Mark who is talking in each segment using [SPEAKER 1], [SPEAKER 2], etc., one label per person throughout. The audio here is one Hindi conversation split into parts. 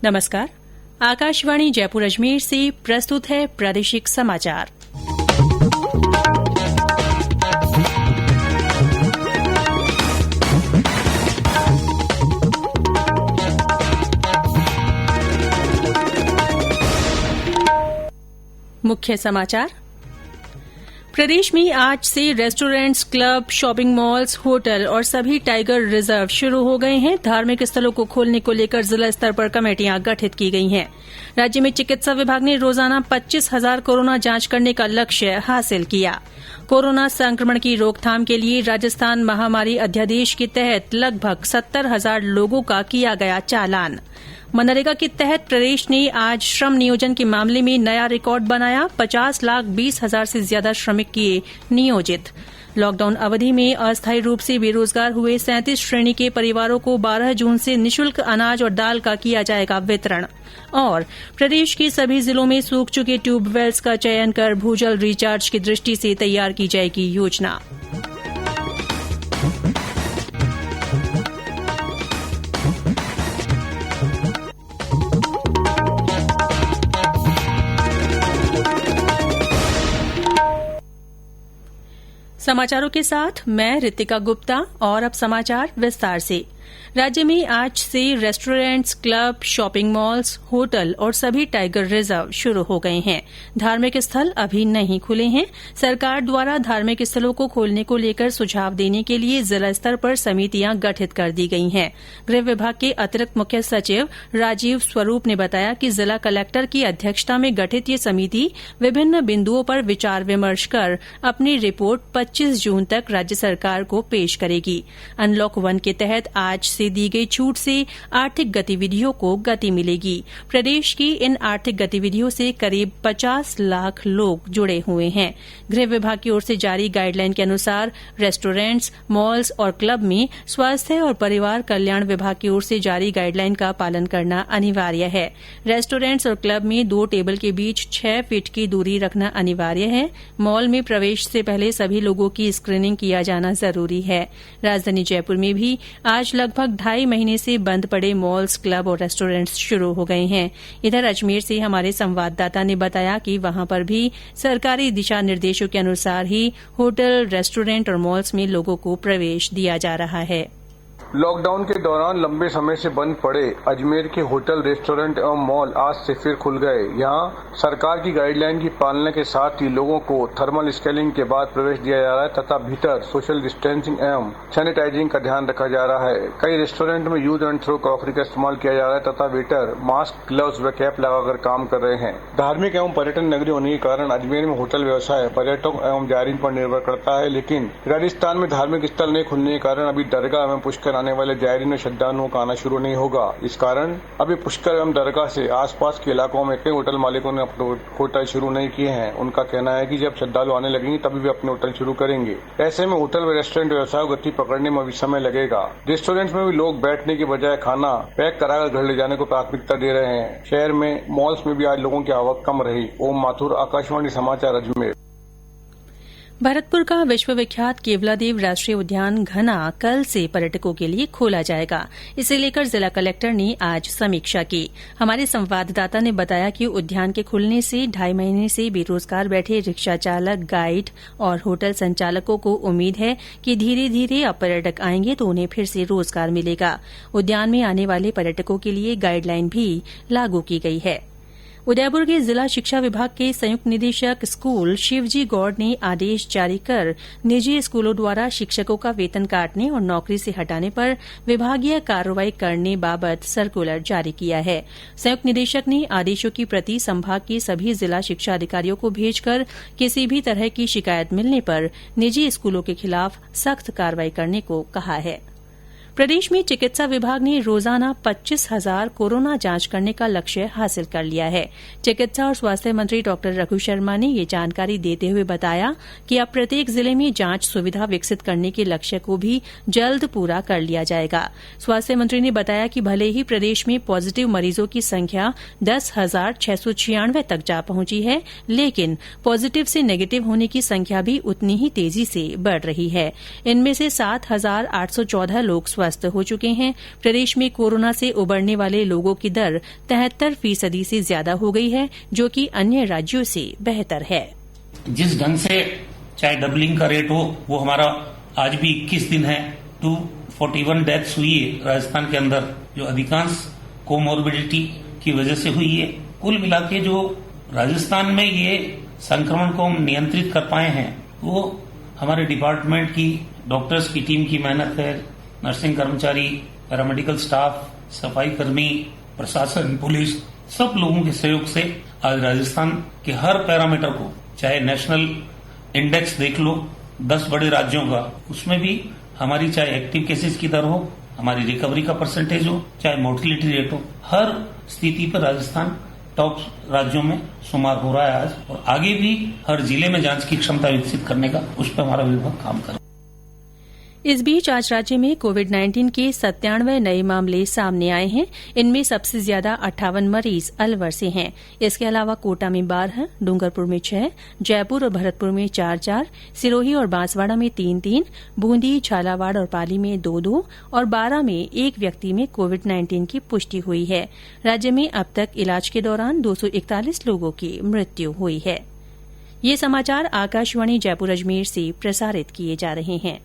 [SPEAKER 1] नमस्कार। आकाशवाणी जयपुर अजमेर से प्रस्तुत है प्रादेशिक समाचार। मुख्य समाचार। प्रदेश में आज से restaurants, club, shopping malls, hotel और सभी टाइगर रिजर्व शुरू हो गए हैं। धार्मिक स्थलों को खोलने को लेकर जिला स्तर पर कमेटियां गठित की गई हैं। राज्य में चिकित्सा विभाग ने रोजाना 25,000 कोरोना जांच करने का लक्ष्य हासिल किया। कोरोना संक्रमण की रोकथाम के लिए राजस्थान महामारी अध्यादेश के तहत लगभग 70,000 लोगों का किया गया चालान। मनरेगा के तहत प्रदेश ने आज श्रम नियोजन के मामले में नया रिकॉर्ड बनाया। 50,20,000 से ज्यादा श्रमिक किए नियोजित। लॉकडाउन अवधि में अस्थायी रूप से बेरोजगार हुए 37 श्रेणी के परिवारों को 12 जून से निःशुल्क अनाज और दाल का किया जाएगा वितरण। और प्रदेश के सभी जिलों में सूख चुके ट्यूबवेल्स का चयन कर भूजल रिचार्ज की दृष्टि से तैयार की जाएगी योजना। समाचारों के साथ मैं रितिका गुप्ता और अब समाचार विस्तार से। राज्य में आज से restaurants, club, shopping malls, hotel और सभी टाइगर रिजर्व शुरू हो गए हैं। धार्मिक स्थल अभी नहीं खुले हैं। सरकार द्वारा धार्मिक स्थलों को खोलने को लेकर सुझाव देने के लिए जिला स्तर पर समितियां गठित कर दी गई हैं। गृह विभाग के अतिरिक्त मुख्य सचिव राजीव स्वरूप ने बताया कि जिला कलेक्टर की अध्यक्षता में गठित ये समिति विभिन्न बिंदुओं पर विचार विमर्श कर अपनी रिपोर्ट 25 जून तक राज्य सरकार को पेश करेगी। अनलॉक 1 के तहत आज से दी गई छूट से आर्थिक गतिविधियों को गति मिलेगी। प्रदेश की इन आर्थिक गतिविधियों से करीब 50 लाख लोग जुड़े हुए हैं। गृह विभाग की ओर से जारी गाइडलाइन के अनुसार रेस्टोरेंट्स, मॉल्स और क्लब में स्वास्थ्य और परिवार कल्याण विभाग की ओर से जारी गाइडलाइन का पालन करना अनिवार्य है। रेस्टोरेंट्स और क्लब में 2 टेबल के बीच 6 फीट की दूरी रखना अनिवार्य है। मॉल में प्रवेश से पहले सभी लोगों की स्क्रीनिंग किया जाना जरूरी है। राजधानी जयपुर में भी आज लगभग 2.5 महीने से बंद पड़े मॉल्स, क्लब और रेस्टोरेंट्स शुरू हो गए हैं। इधर अजमेर से हमारे संवाददाता ने बताया कि वहां पर भी सरकारी दिशा निर्देशों के अनुसार ही होटल, रेस्टोरेंट और मॉल्स में लोगों को प्रवेश दिया जा रहा है।
[SPEAKER 2] लॉकडाउन के दौरान लंबे समय से बंद पड़े अजमेर के होटल, रेस्टोरेंट एवं मॉल आज से फिर खुल गए। यहाँ सरकार की गाइडलाइन की पालना के साथ ही लोगों को थर्मल स्कैनिंग के बाद प्रवेश दिया जा रहा है तथा भीतर सोशल डिस्टेंसिंग एवं सैनिटाइजिंग का ध्यान रखा जा रहा है। कई रेस्टोरेंट में यूज एंड थ्रो क्रॉकरी का इस्तेमाल किया जा रहा है तथा वेटर मास्क, ग्लव्स व कैप लगाकर काम कर रहे हैं। धार्मिक एवं पर्यटन नगरी होने के कारण अजमेर में होटल व्यवसाय पर्यटकों एवं जायरीन पर निर्भर करता है, लेकिन राजस्थान में धार्मिक स्थल नहीं खुलने के कारण अभी दरगाह एवं पुष्कर आने वाले जायरीन और श्रद्धालुओं का आना शुरू नहीं होगा। इस कारण अभी पुष्कर एवं दरगाह से आसपास के इलाकों में कई होटल मालिकों ने अपने होटल शुरू नहीं किए हैं। उनका कहना है कि जब श्रद्धालु आने लगेंगे तभी वे अपने होटल शुरू करेंगे। ऐसे में होटल व रेस्टोरेंट व्यवसाय को गति पकड़ने में अभी समय लगेगा। रेस्टोरेंट्स में भी लोग बैठने की बजाय खाना पैक कराकर घर ले जाने को प्राथमिकता दे रहे हैं। शहर में मॉल्स में भी आज लोगों की आवक कम रही। ओम माथुर, आकाशवाणी समाचार, अजमेर।
[SPEAKER 1] भरतपुर का विश्वविख्यात केवलादेव राष्ट्रीय उद्यान घना कल से पर्यटकों के लिए खोला जाएगा। इसे लेकर जिला कलेक्टर ने आज समीक्षा की। हमारे संवाददाता ने बताया कि उद्यान के खुलने से 2.5 महीने से बेरोजगार बैठे रिक्शा चालक, गाइड और होटल संचालकों को उम्मीद है कि धीरे धीरे अब पर्यटक आएंगे तो उन्हें फिर से रोजगार मिलेगा। उद्यान में आने वाले पर्यटकों के लिए गाइडलाइन भी लागू की गई है। उदयपुर के जिला शिक्षा विभाग के संयुक्त निदेशक स्कूल शिवजी गौड़ ने आदेश जारी कर निजी स्कूलों द्वारा शिक्षकों का वेतन काटने और नौकरी से हटाने पर विभागीय कार्रवाई करने बाबत सर्कुलर जारी किया है। संयुक्त निदेशक ने आदेशों की प्रति संभाग के सभी जिला शिक्षा अधिकारियों को भेजकर किसी भी तरह की शिकायत मिलने पर निजी स्कूलों के खिलाफ सख्त कार्रवाई करने को कहा है। प्रदेश में चिकित्सा विभाग ने रोजाना 25,000 कोरोना जांच करने का लक्ष्य हासिल कर लिया है। चिकित्सा और स्वास्थ्य मंत्री डॉ रघु शर्मा ने ये जानकारी देते हुए बताया कि अब प्रत्येक जिले में जांच सुविधा विकसित करने के लक्ष्य को भी जल्द पूरा कर लिया जाएगा। स्वास्थ्य मंत्री ने बताया कि भले ही प्रदेश में पॉजिटिव मरीजों की संख्या 10,696 तक जा पहुंची है, लेकिन पॉजिटिव से नेगेटिव होने की संख्या भी उतनी ही तेजी से बढ़ रही है। इनमें से 7,814 लोग स्वस्थ हो चुके हैं। प्रदेश में कोरोना से उबरने वाले लोगों की दर 73% से ज्यादा हो गई है, जो कि अन्य राज्यों से बेहतर है।
[SPEAKER 3] जिस ढंग से चाहे डबलिंग का रेट हो, वो हमारा आज भी 21 दिन है। 241 डेथ्स हुई है राजस्थान के अंदर, जो अधिकांश कोमोर्बिडिटी की वजह से हुई है। कुल मिला के जो राजस्थान में ये संक्रमण को हम नियंत्रित कर पाए हैं, वो हमारे डिपार्टमेंट की, डॉक्टर्स की टीम की मेहनत है। नर्सिंग कर्मचारी, पैरामेडिकल स्टाफ, सफाई कर्मी, प्रशासन, पुलिस, सब लोगों के सहयोग से आज राजस्थान के हर पैरामीटर को, चाहे नेशनल इंडेक्स देख लो 10 बड़े राज्यों का, उसमें भी हमारी चाहे एक्टिव केसेस की दर हो, हमारी रिकवरी का परसेंटेज हो, चाहे मोर्टिलिटी रेट हो, हर स्थिति पर राजस्थान टॉप राज्यों में शुमार हो रहा है आज। और आगे भी हर जिले में जांच की क्षमता विकसित करने का उस पर हमारा विभाग काम कर रहा है।
[SPEAKER 1] इस बीच आज राज्य में कोविड-19 के 97 नए मामले सामने आए हैं। इनमें सबसे ज्यादा 58 मरीज अलवर से हैं। इसके अलावा कोटा में 12, डूंगरपुर में 6, जयपुर और भरतपुर में 4-4, सिरोही और बांसवाड़ा में 3-3, बूंदी, झालावाड़ और पाली में 2-2 और बारां में एक व्यक्ति में कोविड-19 की पुष्टि हुई है। राज्य में अब तक इलाज के दौरान 241 लोगों की मृत्यु हुई है। ये समाचार आकाशवाणी जयपुर अजमेर से प्रसारित किए जा रहे हैं।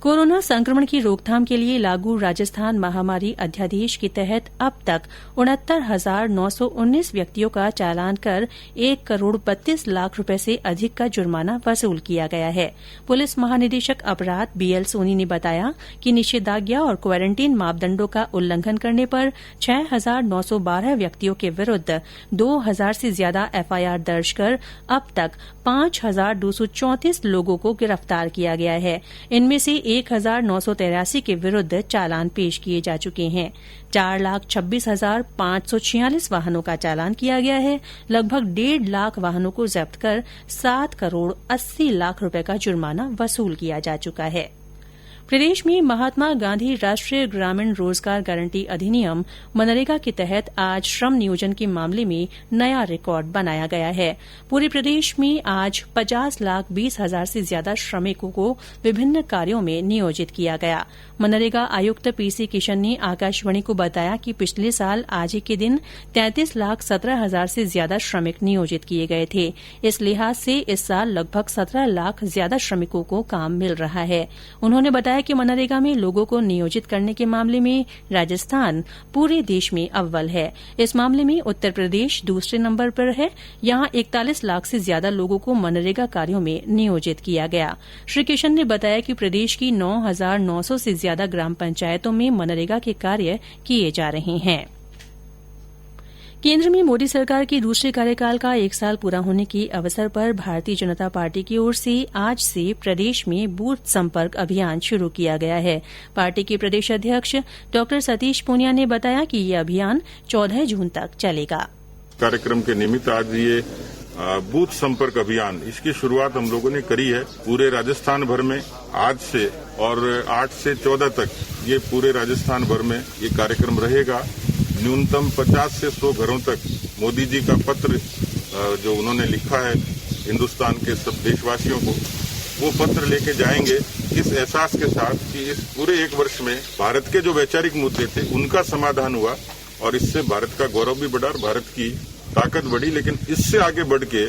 [SPEAKER 1] कोरोना संक्रमण की रोकथाम के लिए लागू राजस्थान महामारी अध्यादेश के तहत अब तक 69,919 व्यक्तियों का चालान कर 1 करोड़ 32 लाख रुपए से अधिक का जुर्माना वसूल किया गया है। पुलिस महानिदेशक अपराध बीएल सोनी ने बताया कि निषेधाज्ञा और क्वारंटीन मापदंडों का उल्लंघन करने पर 6,912 व्यक्तियों के विरुद्ध 2,000 से ज्यादा एफआईआर दर्ज कर अब तक 5,234 लोगों को गिरफ्तार किया गया है। इनमें से 1,983 के विरुद्ध चालान पेश किए जा चुके हैं। 4,26,546 वाहनों का चालान किया गया है। लगभग 1.5 लाख वाहनों को जब्त कर 7 करोड़ 80 लाख रुपए का जुर्माना वसूल किया जा चुका है। प्रदेश में महात्मा गांधी राष्ट्रीय ग्रामीण रोजगार गारंटी अधिनियम मनरेगा के तहत आज श्रम नियोजन के मामले में नया रिकॉर्ड बनाया गया है। पूरे प्रदेश में आज 50,20,000 से ज्यादा श्रमिकों को विभिन्न कार्यों में नियोजित किया गया। मनरेगा आयुक्त पीसी किशन ने आकाशवाणी को बताया कि पिछले साल आज ही के दिन 33,17,000 से ज्यादा श्रमिक नियोजित किए गए थे। इस लिहाज से इस साल लगभग 17 लाख ज्यादा श्रमिकों को काम मिल रहा है। उन्होंने बताया कि मनरेगा में लोगों को नियोजित करने के मामले में राजस्थान पूरे देश में अव्वल है। इस मामले में उत्तर प्रदेश दूसरे नंबर पर है। यहां 41 लाख से ज्यादा लोगों को मनरेगा कार्यों में नियोजित किया गया। श्री किशन ने बताया कि प्रदेश की 9,900 से ज्यादा ग्राम पंचायतों में मनरेगा के कार्य किए जा रहे हैं। केंद्र में मोदी सरकार के दूसरे कार्यकाल का 1 साल पूरा होने के अवसर पर भारतीय जनता पार्टी की ओर से आज से प्रदेश में बूथ संपर्क अभियान शुरू किया गया है। पार्टी के प्रदेश अध्यक्ष डॉ सतीश पूनिया ने बताया कि ये अभियान 14 जून तक चलेगा।
[SPEAKER 4] कार्यक्रम के निमित्त आज ये बूथ संपर्क अभियान, इसकी शुरुआत हम लोगों ने करी है पूरे राजस्थान भर में आज से, और 8 से 14 तक ये पूरे राजस्थान भर में ये कार्यक्रम रहेगा। न्यूनतम 50 से 100 घरों तक मोदी जी का पत्र जो उन्होंने लिखा है हिंदुस्तान के सब देशवासियों को, वो पत्र लेके जाएंगे इस एहसास के साथ कि इस पूरे 1 वर्ष में भारत के जो वैचारिक मुद्दे थे उनका समाधान हुआ और इससे भारत का गौरव भी बढ़ा और भारत की ताकत बढ़ी। लेकिन इससे आगे बढ़ के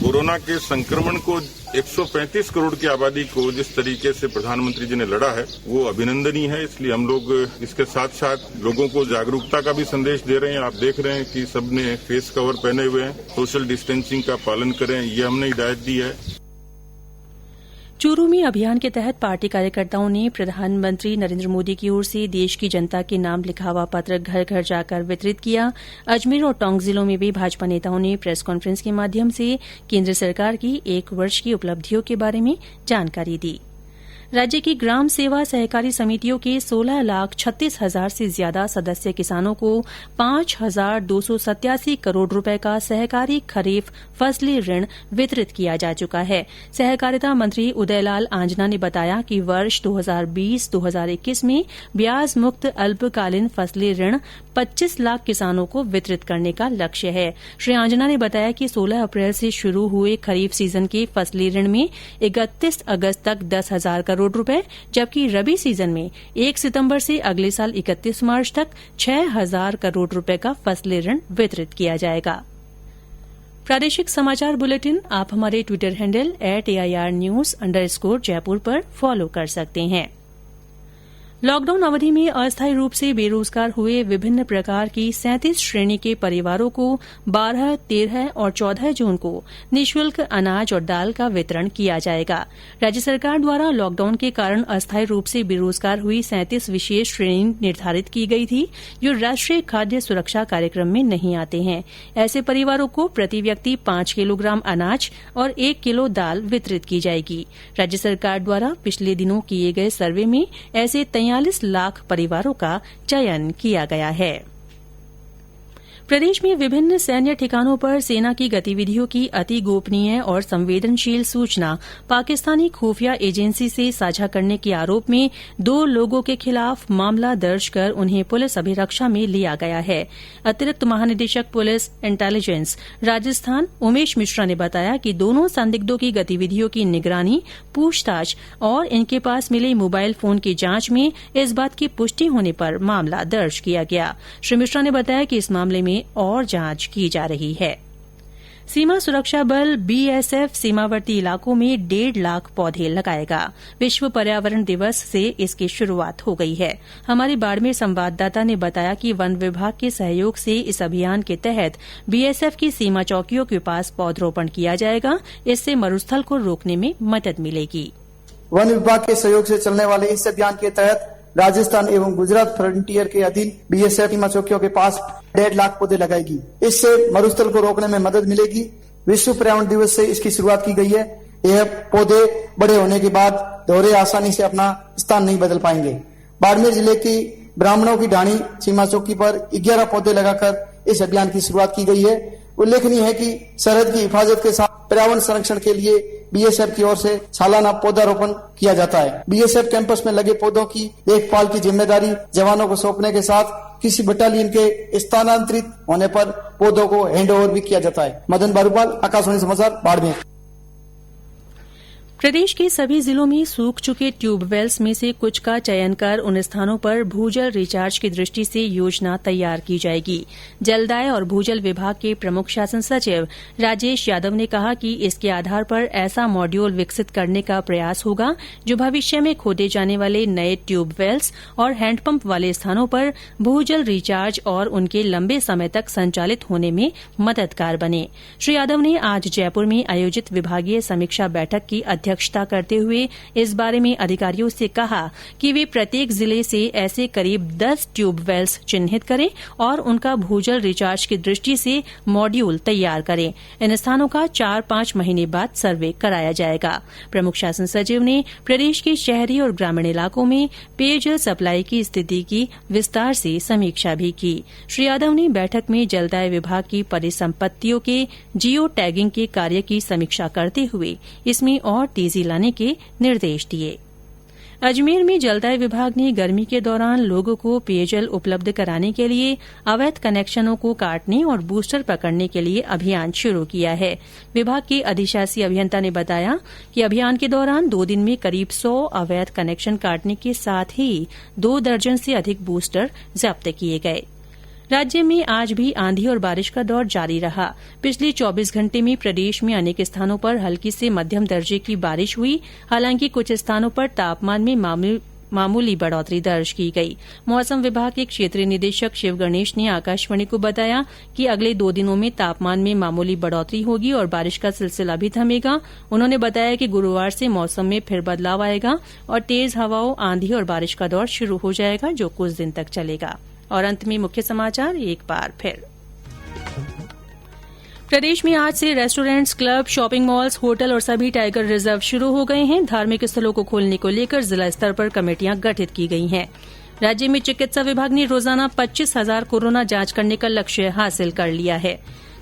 [SPEAKER 4] कोरोना के संक्रमण को 135 करोड़ की आबादी को जिस तरीके से प्रधानमंत्री जी ने लड़ा है वो अभिनंदनीय है। इसलिए हम लोग इसके साथ साथ लोगों को जागरूकता का भी संदेश दे रहे हैं। आप देख रहे हैं कि सबने फेस कवर पहने हुए हैं, सोशल डिस्टेंसिंग का पालन करें, ये हमने हिदायत दी है।
[SPEAKER 1] चूरू में अभियान के तहत पार्टी कार्यकर्ताओं ने प्रधानमंत्री नरेंद्र मोदी की ओर से देश की जनता के नाम लिखा हुआ पत्र घर घर जाकर वितरित किया। अजमेर और टोंक जिलों में भी भाजपा नेताओं ने प्रेस कॉन्फ्रेंस के माध्यम से केंद्र सरकार की 1 वर्ष की उपलब्धियों के बारे में जानकारी दी। राज्य की ग्राम सेवा सहकारी समितियों के 16,36,000 से ज्यादा सदस्य किसानों को 5,287 करोड़ रुपए का सहकारी खरीफ फसली ऋण वितरित किया जा चुका है। सहकारिता मंत्री उदयलाल आंजना ने बताया कि वर्ष 2020-2021 में ब्याज मुक्त अल्पकालीन फसली ऋण 25 लाख किसानों को वितरित करने का लक्ष्य है। श्री आंजना ने बताया कि 16 अप्रैल से शुरू हुए खरीफ सीजन के फसली ऋण में 31 अगस्त तक 10,000 करोड़ करोड़ रुपए, जबकि रबी सीजन में 1 सितंबर से अगले साल 31 मार्च तक 6,000 करोड़ रुपए का फसली ऋण वितरित किया जाएगा। प्रादेशिक समाचार बुलेटिन आप हमारे ट्विटर हैंडल @AIRnews_जयपुर पर फॉलो कर सकते हैं। लॉकडाउन अवधि में अस्थायी रूप से बेरोजगार हुए विभिन्न प्रकार की 37 श्रेणी के परिवारों को 12, 13 और 14 जून को निःशुल्क अनाज और दाल का वितरण किया जाएगा। राज्य सरकार द्वारा लॉकडाउन के कारण अस्थायी रूप से बेरोजगार हुई 37 विशेष श्रेणी निर्धारित की गई थी, जो राष्ट्रीय खाद्य सुरक्षा कार्यक्रम में नहीं आते हैं। ऐसे परिवारों को प्रति व्यक्ति 5 किलोग्राम अनाज और 1 किलो दाल वितरित की जाएगी। राज्य सरकार द्वारा पिछले दिनों किए गए सर्वे में ऐसे 43 लाख परिवारों का चयन किया गया है। प्रदेश में विभिन्न सैन्य ठिकानों पर सेना की गतिविधियों की अति गोपनीय और संवेदनशील सूचना पाकिस्तानी खुफिया एजेंसी से साझा करने के आरोप में 2 लोगों के खिलाफ मामला दर्ज कर उन्हें पुलिस अभिरक्षा में लिया गया है। अतिरिक्त महानिदेशक पुलिस इंटेलिजेंस राजस्थान उमेश मिश्रा ने बताया कि दोनों संदिग्धों की गतिविधियों की निगरानी, पूछताछ और इनके पास मिले मोबाइल फोन की जांच में इस बात की पुष्टि होने पर मामला दर्ज किया गया। श्री मिश्रा ने बताया कि इस मामले में और जांच की जा रही है। सीमा सुरक्षा बल BSF सीमावर्ती इलाकों में 1.5 लाख पौधे लगाएगा। विश्व पर्यावरण दिवस से इसकी शुरुआत हो गई है। हमारे बाड़मेर संवाददाता ने बताया कि वन विभाग के सहयोग से इस अभियान के तहत BSF की सीमा चौकियों के पास पौधरोपण किया जाएगा। इससे मरुस्थल को रोकने में मदद मिलेगी।
[SPEAKER 5] वन विभाग के सहयोग से चलने वाले इस अभियान के तहत राजस्थान एवं गुजरात फ्रंटियर के अधीन BSF सीमा चौकियों के पास 1.5 लाख पौधे लगाएगी। इससे मरुस्थल को रोकने में मदद मिलेगी। विश्व पर्यावरण दिवस से इसकी शुरुआत की गई है। यह पौधे बड़े होने के बाद दोहरे आसानी से अपना स्थान नहीं बदल पाएंगे। बाड़मेर जिले की ब्राह्मणों की ढाणी सीमा चौकी पर 11 पौधे लगाकर इस अभियान की शुरुआत की गई है। उल्लेखनीय है कि सरहद की हिफाजत के साथ पर्यावरण संरक्षण के लिए BSF की ओर से सालाना पौधारोपण किया जाता है। BSF कैंपस में लगे पौधों की देखभाल की जिम्मेदारी जवानों को सौंपने के साथ किसी बटालियन के स्थानांतरित होने पर पौधों को हैंडओवर भी किया जाता है। मदन बारूपाल, आकाशवाणी समाचार, बाड़मेर।
[SPEAKER 1] प्रदेश के सभी जिलों में सूख चुके ट्यूबवेल्स में से कुछ का चयन कर उन स्थानों पर भूजल रिचार्ज की दृष्टि से योजना तैयार की जाएगी। जलदाय और भूजल विभाग के प्रमुख शासन सचिव राजेश यादव ने कहा कि इसके आधार पर ऐसा मॉड्यूल विकसित करने का प्रयास होगा जो भविष्य में खोदे जाने वाले नए ट्यूबवेल्स और हैंडपंप वाले स्थानों पर भूजल रिचार्ज और उनके लंबे समय तक संचालित होने में मददगार बने। श्री यादव ने आज जयपुर में आयोजित विभागीय समीक्षा बैठक की अध्यक्षता करते हुए इस बारे में अधिकारियों से कहा कि वे प्रत्येक जिले से ऐसे करीब 10 ट्यूबवेल्स चिन्हित करें और उनका भूजल रिचार्ज की दृष्टि से मॉड्यूल तैयार करें। इन स्थानों का 4-5 महीने बाद सर्वे कराया जाएगा। प्रमुख शासन सचिव ने प्रदेश के शहरी और ग्रामीण इलाकों में पेयजल सप्लाई की स्थिति की विस्तार से समीक्षा भी की। श्री यादव ने बैठक में जलदाय विभाग की परिसंपत्तियों के जियो टैगिंग के कार्य की समीक्षा करते हुए इसमें और तेजी लाने के निर्देश दिए। अजमेर में जलदाय विभाग ने गर्मी के दौरान लोगों को पेयजल उपलब्ध कराने के लिए अवैध कनेक्शनों को काटने और बूस्टर पकड़ने के लिए अभियान शुरू किया है। विभाग के अधिशासी अभियंता ने बताया कि अभियान के दौरान 2 दिन में करीब 100 अवैध कनेक्शन काटने के साथ ही 2 दर्जन से अधिक बूस्टर जब्त किए गए। राज्य में आज भी आंधी और बारिश का दौर जारी रहा। पिछले 24 घंटे में प्रदेश में अनेक स्थानों पर हल्की से मध्यम दर्जे की बारिश हुई। हालांकि कुछ स्थानों पर तापमान में मामूली बढ़ोतरी दर्ज की गई। मौसम विभाग के क्षेत्रीय निदेशक शिव गणेश ने आकाशवाणी को बताया कि अगले 2 दिनों में तापमान में मामूली बढ़ोतरी होगी और बारिश का सिलसिला भी थमेगा। उन्होंने बताया कि गुरुवार से मौसम में फिर बदलाव आएगा और तेज हवाओं, आंधी और बारिश का दौर शुरू हो जाएगा, जो कुछ दिन तक चलेगा। और अंत में मुख्य समाचार एक बार फिर। प्रदेश में आज से restaurants, club, shopping malls, hotel और सभी टाइगर रिजर्व शुरू हो गए हैं। धार्मिक स्थलों को खोलने को लेकर जिला स्तर पर कमेटियां गठित की गई हैं। राज्य में चिकित्सा विभाग ने रोजाना 25,000 कोरोना जांच करने का लक्ष्य हासिल कर लिया है।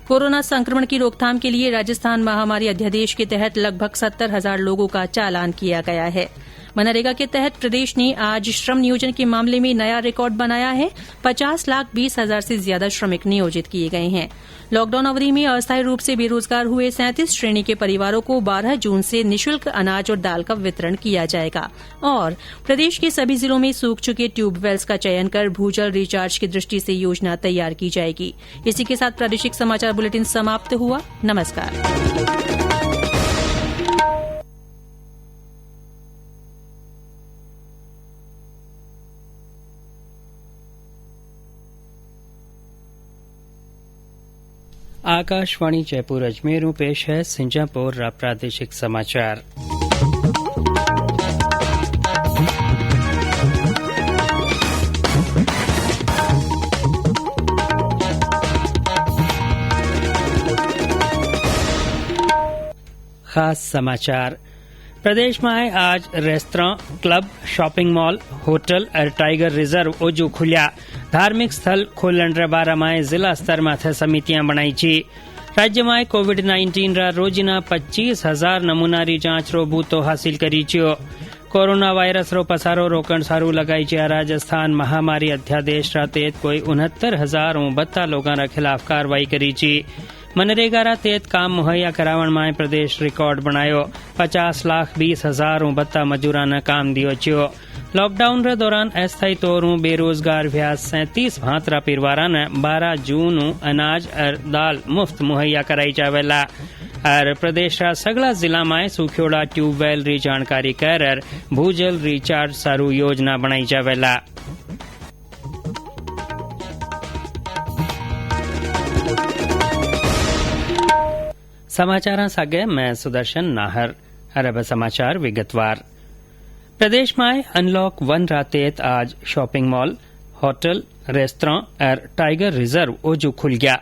[SPEAKER 1] कोरोना संक्रमण की रोकथाम के लिए राजस्थान महामारी अध्यादेश के तहत लगभग 70,000 लोगों का चालान किया गया है। मनरेगा के तहत प्रदेश ने आज श्रम नियोजन के मामले में नया रिकॉर्ड बनाया है। 50,20,000 से ज्यादा श्रमिक नियोजित किए गए हैं। लॉकडाउन अवधि में अस्थायी रूप से बेरोजगार हुए 37 श्रेणी के परिवारों को 12 जून से निःशुल्क अनाज और दाल का वितरण किया जाएगा। और प्रदेश के सभी जिलों में सूख चुके ट्यूबवेल्स का चयन कर भूजल रिचार्ज की दृष्टि से योजना तैयार की जाएगी। इसी के साथ प्रादेशिक समाचार बुलेटिन समाप्त हुआ। नमस्कार।
[SPEAKER 6] आकाशवाणी जयपुर अजमेर में पेश है सिंजापुर प्रादेशिक समाचार। खास समाचार प्रदेश में आज restaurant, club, shopping mall, hotel और टाइगर रिजर्व ओजू खुल्या। धार्मिक स्थल खोलण रे बारे में जिला स्तर माथे समितियां बनाई छी। राज्य में कोविड-19 रा रोजिना 25,000 नमूनारी जांच रो बूतो हासिल करी छो। कोरोना वायरस रो पसारो रोकण सारू लगाई छे। राजस्थान महामारी अध्यादेश रा तहत कोई 69,062 लोगों रा खिलाफ कार्रवाई करी छी। मनरेगा रा तहत काम मुहैया करावण में प्रदेश रिकॉर्ड बनायो। 50,20,062 मजूरा ने काम दियो छो। लॉकडाउन रे दौरान अस्थायी तौर बेरोजगार व्या 37 भांतरा परिवारा ने 12 जून अनाज और दाल मुफ्त मुहैया कराई जावेला। और प्रदेश रा सगला जिला में सूख्योड़ा ट्यूबवेल री जानकारी कर भूजल रिचार्ज सारू योजना बनाई जावेला। समाचार सागे मैं सुदर्शन नाहर। अरब समाचार विगतवार प्रदेश में अनलॉक 1 रातेत आज शॉपिंग मॉल, होटल, रेस्तरां और टाइगर रिजर्व ओजू खुल गया।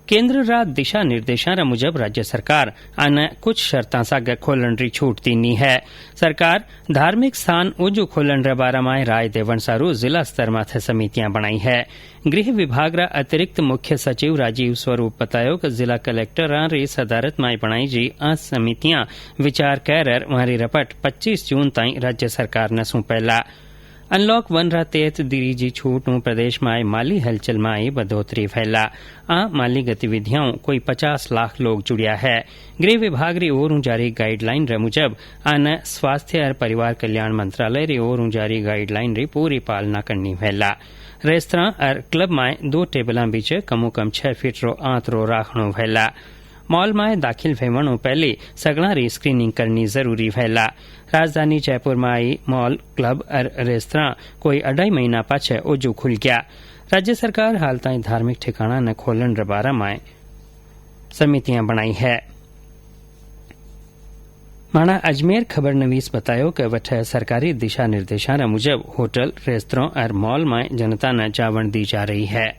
[SPEAKER 6] केंद्र रा दिशा निर्देशां मुजब राज्य सरकार आने कुछ शर्तां सागे खोलण री छूट दीनी है। सरकार धार्मिक स्थान ओजू खोलण रे बारे में राय देवण सारू जिला स्तर माथे समितियां बनाई है। गृह विभाग रा अतिरिक्त मुख्य सचिव राजीव स्वरूप बतायो कि जिला कलेक्टर री सदारत में बनाई जी आ समितियां विचार कर वहारी रपट 25 जून ताईं राज्य सरकार ने सौंपेला। अनलॉक 1 रा तहत दी जी छूट प्रदेश में माली हलचल में बढ़ोतरी फैला। आ माली गतिविधियों कोई 50 लाख लोग जुड़िया है। गृह विभाग री ओर जारी गाइडलाइन रे मुजब आने स्वास्थ्य और परिवार कल्याण मंत्रालय री ओर जारी गाइडलाइन री पूरी पालना करनी फैला। रेस्तरां और क्लब में 2 टेबलों बीच कमो कम 6 फीट रो आंतरो राखणो फैला। मॉल में दाखिल वेवणों पहले सगला री स्क्रीनिंग करनी जरूरी फैला। राजधानी जयपुर में आई मॉल, क्लब और रेस्तरां कोई 2.5 महीना पाछे ओजू खुल गया। राज्य सरकार हाल ताई धार्मिक ठिकाना ने खोलण रे बारे में समितियां बनाई है। माना अजमेर खबर नवीस बतायो कि वठे सरकारी दिशा निर्देशां मुजब होटल, रेस्तरां और मॉल में जनता ने जावण दी जा रही है।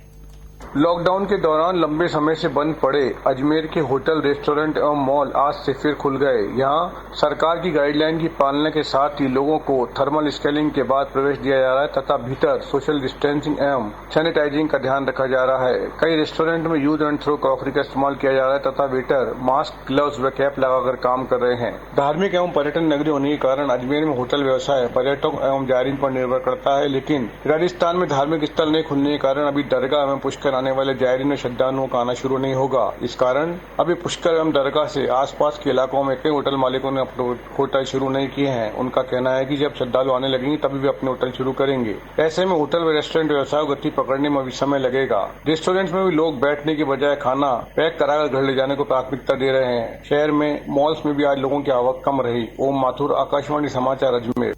[SPEAKER 2] लॉकडाउन के दौरान लंबे समय से बंद पड़े अजमेर के होटल, रेस्टोरेंट एवं मॉल आज से फिर खुल गए। यहाँ सरकार की गाइडलाइन की पालना के साथ ही लोगों को थर्मल स्कैनिंग के बाद प्रवेश दिया जा रहा है तथा भीतर सोशल डिस्टेंसिंग एवं सैनिटाइजिंग का ध्यान रखा जा रहा है। कई रेस्टोरेंट में यूज एंड थ्रो क्रॉकरी का इस्तेमाल किया जा रहा है तथा वेटर मास्क, ग्लव्स व कैप लगाकर काम कर रहे हैं। धार्मिक एवं पर्यटन नगरी होने के कारण अजमेर में होटल व्यवसाय पर्यटकों एवं जायरीन पर निर्भर करता है, लेकिन राजस्थान में धार्मिक स्थल नहीं खुलने के कारण अभी दरगाह एवं पुष्कर आने वाले जायरीन और श्रद्धालुओं का आना शुरू नहीं होगा। इस कारण अभी पुष्कर एवं दरगाह से आसपास के इलाकों में कई होटल मालिकों ने अपने होटल शुरू नहीं किए हैं। उनका कहना है कि जब श्रद्धालु आने लगेंगे तभी वे अपने होटल शुरू करेंगे। ऐसे में होटल व रेस्टोरेंट व्यवसाय गति पकड़ने में भी समय लगेगा। रेस्टोरेंट में भी लोग बैठने की बजाय खाना पैक कराकर घर ले जाने को प्राथमिकता दे रहे हैं। शहर में मॉल्स में भी आज लोगों की आवक कम रही। ओम माथुर, आकाशवाणी समाचार, अजमेर।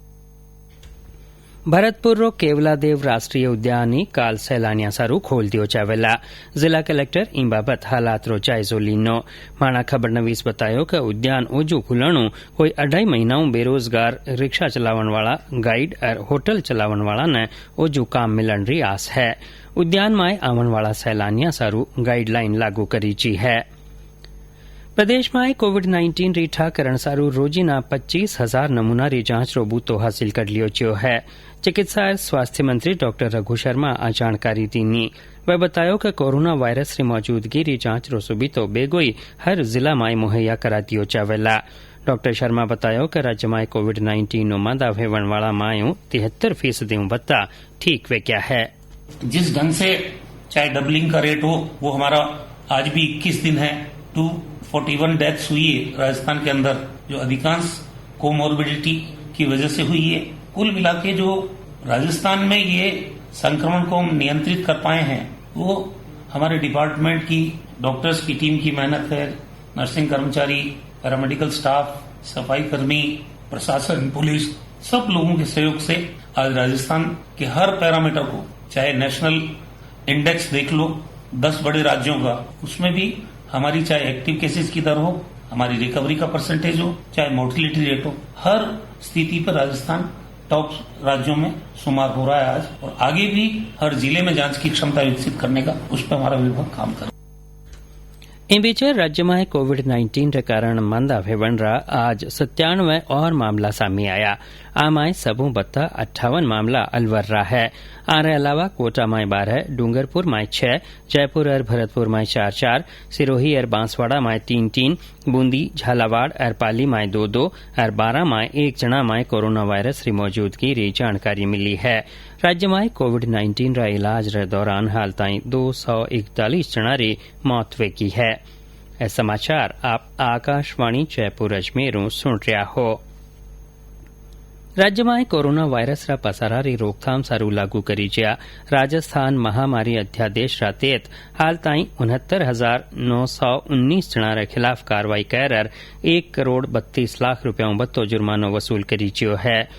[SPEAKER 6] भरतपुर रो केवलादेव राष्ट्रीय उद्यानी काल सैलानिया सारू खोल दियो जावेला। जिला कलेक्टर इन बाबत हालात रो जायजो लीनो। माणा खबर नवीस बतायो कि उद्यान ओजू खुलणु कोई 2.5 महीना बेरोजगार रिक्शा चलावन वाला, गाइड और होटल चलावन वाला ने ओजू काम मिलन री आस है। उद्यान में आवन वाला सैलानिया सारू गाइडलाइन लागू करी ची है। प्रदेश में कोविड-19 रीठाकरण सारू रोजीना 25,000 नमूना री जांच रो बूतो हासिल कर लियो चियो है। चिकित्सा और स्वास्थ्य मंत्री डॉक्टर रघु शर्मा आ जानकारी दीनी। वह बतायो कि कोरोना वायरस री मौजूदगी री जांच रो सुबितो बेगोई हर जिला में मुहैया करा दियो जावेला। डॉ शर्मा बतायो कि राज्य में कोविड-19 मादा भेवण वाला मायूं 73% बत्ता ठीक वे क्या है।
[SPEAKER 3] जिस ढंग से चाहे डबलिंग का रेट हो वो हमारा आज भी 21 दिन है। 241 डेथ्स हुई है राजस्थान के अंदर, जो अधिकांश कोमोर्बिडिटी की वजह से हुई है। कुल मिला के जो राजस्थान में ये संक्रमण को हम नियंत्रित कर पाए हैं वो हमारे डिपार्टमेंट की, डॉक्टर्स की टीम की मेहनत है, नर्सिंग कर्मचारी, पैरामेडिकल स्टाफ, सफाई कर्मी, प्रशासन, पुलिस, सब लोगों के सहयोग से आज राजस्थान के हर पैरामीटर को, चाहे नेशनल इंडेक्स देख लो 10 बड़े राज्यों का, उसमें भी हमारी चाहे एक्टिव केसेस की दर हो, हमारी रिकवरी का परसेंटेज हो, चाहे मोर्टिलिटी रेट हो, हर स्थिति पर राजस्थान टॉप राज्यों में शुमार हो रहा है आज। और आगे भी हर जिले में जांच की क्षमता विकसित करने का उस पर हमारा विभाग काम कर।
[SPEAKER 6] इन बीच राज्य में कोविड-19 के कारण मंदा भेवण रा आज 97 और मामला सामने आया। आमाय सबू बत्ता 58 मामला अलवर रहा है। आरे अलावा कोटा में 12, डूंगरपुर में 6, जयपुर और भरतपुर में 4-4, सिरोही और बांसवाड़ा में 3-3, बूंदी, झालावाड़ और पाली में 2-2 और 12 में 1 जना में कोरोना वायरस की मौजूदगी री जानकारी मिली है। राज्य में कोविड-19 रा इलाज रे दौरान हाल ताई 241 जना री मौत वेकी है। ए समाचार आप आकाशवाणी जयपुर अजमेर सुन रहा हो। राज्य में कोरोना वायरस रा पसारा री रोकथाम सारू लागू करी ज्या राजस्थान महामारी अध्यादेश रा तहत हाल ताई 69,919 जना रे खिलाफ कार्रवाई कर 1 करोड़ 32 लाख रुपया बत्तो जुर्मानो वसूल करी ज्यो है।